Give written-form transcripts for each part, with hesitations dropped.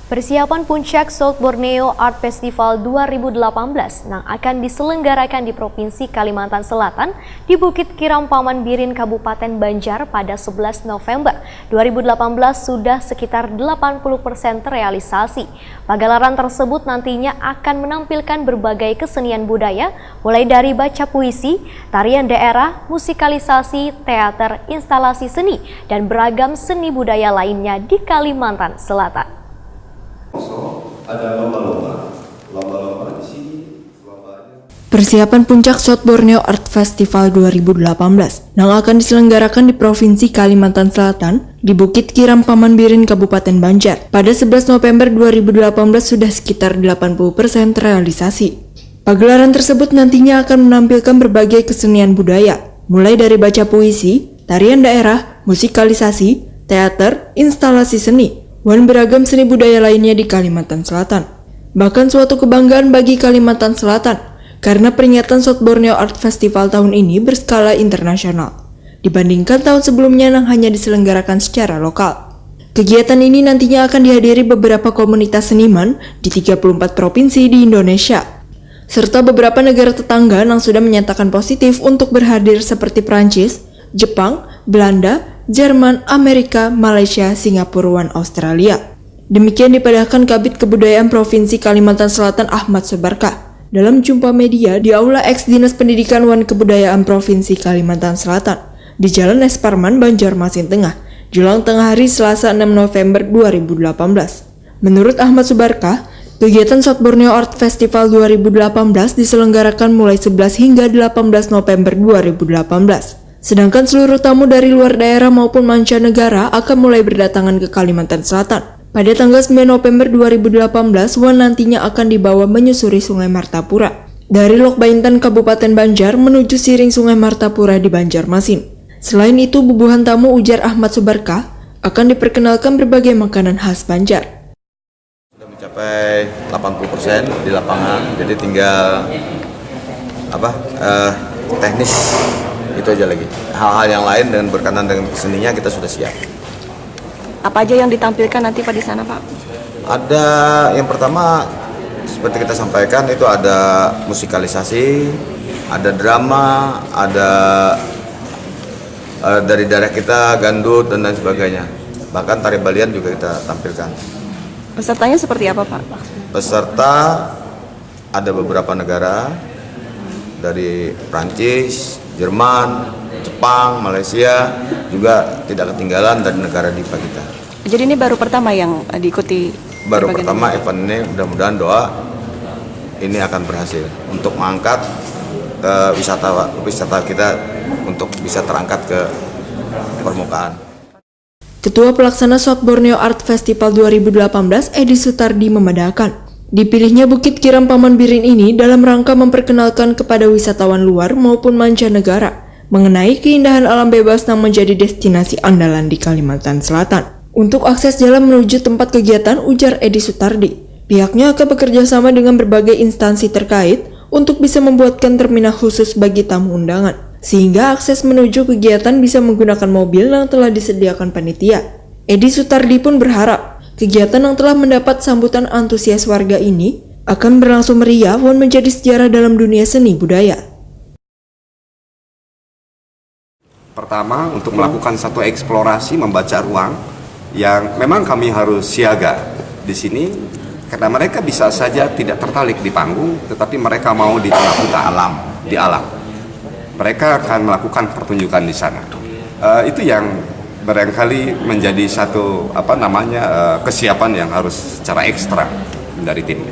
Persiapan puncak South Borneo Art Festival 2018 yang akan diselenggarakan di Provinsi Kalimantan Selatan di Bukit Kiram Paman Birin Kabupaten Banjar pada 11 November 2018 sudah sekitar 80% terrealisasi. Pagelaran tersebut nantinya akan menampilkan berbagai kesenian budaya mulai dari baca puisi, tarian daerah, musikalisasi, teater, instalasi seni, dan beragam seni budaya lainnya di Kalimantan Selatan. Ada lomba-lomba di sini. Persiapan puncak South Borneo Art Festival 2018 yang akan diselenggarakan di Provinsi Kalimantan Selatan di Bukit Kiram Paman Birin Kabupaten Banjar pada 11 November 2018 sudah sekitar 80% terrealisasi. Pagelaran tersebut nantinya akan menampilkan berbagai kesenian budaya, mulai dari baca puisi, tarian daerah, musikalisasi, teater, instalasi seni, dan beragam seni budaya lainnya di Kalimantan Selatan. Bahkan suatu kebanggaan bagi Kalimantan Selatan karena peringatan South Borneo Art Festival tahun ini berskala internasional dibandingkan tahun sebelumnya yang hanya diselenggarakan secara lokal. Kegiatan ini nantinya akan dihadiri beberapa komunitas seniman di 34 provinsi di Indonesia, serta beberapa negara tetangga yang sudah menyatakan positif untuk berhadir seperti Prancis, Jepang, Belanda, Jerman, Amerika, Malaysia, Singapura, dan Australia. Demikian dipadahkan Kabid Kebudayaan Provinsi Kalimantan Selatan Ahmad Subarkah dalam jumpa media di Aula Eks Dinas Pendidikan dan Kebudayaan Provinsi Kalimantan Selatan di Jalan Es Parman, Banjarmasin Tengah, jelang tengah hari Selasa 6 November 2018. Menurut Ahmad Subarkah, kegiatan South Borneo Art Festival 2018 diselenggarakan mulai 11 hingga 18 November 2018. Sedangkan seluruh tamu dari luar daerah maupun mancanegara akan mulai berdatangan ke Kalimantan Selatan pada tanggal 9 November 2018 dan nantinya akan dibawa menyusuri Sungai Martapura dari Lok Baintan Kabupaten Banjar menuju Siring Sungai Martapura di Banjarmasin. Selain itu, bubuhan tamu, ujar Ahmad Subarkah, akan diperkenalkan berbagai makanan khas Banjar. Sudah mencapai 80% di lapangan, jadi tinggal teknis. Itu aja lagi. Hal-hal yang lain dengan berkaitan dengan keseninya kita sudah siap. Apa aja yang ditampilkan nanti Pak di sana, Pak? Ada yang pertama seperti kita sampaikan itu ada musikalisasi, ada drama, ada dari daerah kita gandut dan lain sebagainya. Bahkan tari Balian juga kita tampilkan. Pesertanya seperti apa, Pak? Peserta ada beberapa negara dari Prancis, Jerman, Jepang, Malaysia, juga tidak ketinggalan dari negara DIPA kita. Jadi ini baru pertama yang diikuti? Baru pertama event ini, mudah-mudahan doa ini akan berhasil untuk mengangkat wisata kita untuk bisa terangkat ke permukaan. Ketua Pelaksana South Borneo Art Festival 2018 Edi Sutardi memandangkan dipilihnya Bukit Kiram Paman Birin ini dalam rangka memperkenalkan kepada wisatawan luar maupun mancanegara mengenai keindahan alam bebas yang menjadi destinasi andalan di Kalimantan Selatan. Untuk akses jalan menuju tempat kegiatan, ujar Edi Sutardi, pihaknya akan bekerja sama dengan berbagai instansi terkait untuk bisa membuatkan terminal khusus bagi tamu undangan, sehingga akses menuju kegiatan bisa menggunakan mobil yang telah disediakan panitia. Edi Sutardi pun berharap kegiatan yang telah mendapat sambutan antusias warga ini akan berlangsung meriah dan menjadi sejarah dalam dunia seni budaya. Pertama, untuk melakukan satu eksplorasi membaca ruang yang memang kami harus siaga di sini karena mereka bisa saja tidak tertarik di panggung, tetapi mereka mau di tengah hutan di alam. Mereka akan melakukan pertunjukan di sana. Itu yang barangkali menjadi satu kesiapan yang harus secara ekstra dari tim.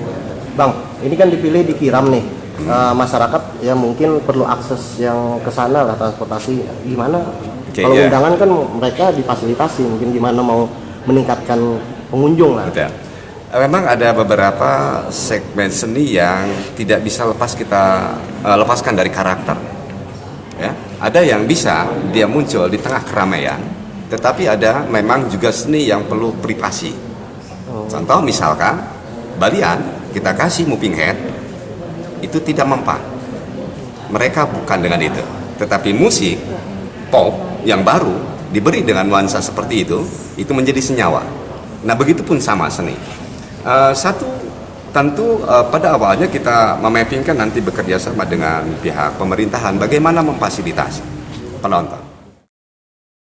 Bang, ini kan dipilih di Kiram nih. Masyarakat ya mungkin perlu akses yang ke sana lah, transportasi gimana? Kalau undangan kan mereka difasilitasi, mungkin gimana mau meningkatkan pengunjung lah. Betul. Memang ada beberapa segmen seni yang tidak bisa kita lepaskan dari karakter. Ya, ada yang bisa dia muncul di tengah keramaian, tetapi ada memang juga seni yang perlu privasi. Contoh misalkan Balian kita kasih moving head itu tidak mempan. Mereka bukan dengan itu, tetapi musik pop yang baru diberi dengan nuansa seperti itu menjadi senyawa. Nah, begitupun sama seni. Satu, tentu pada awalnya kita memappingkan nanti bekerja sama dengan pihak pemerintahan bagaimana memfasilitasi penonton.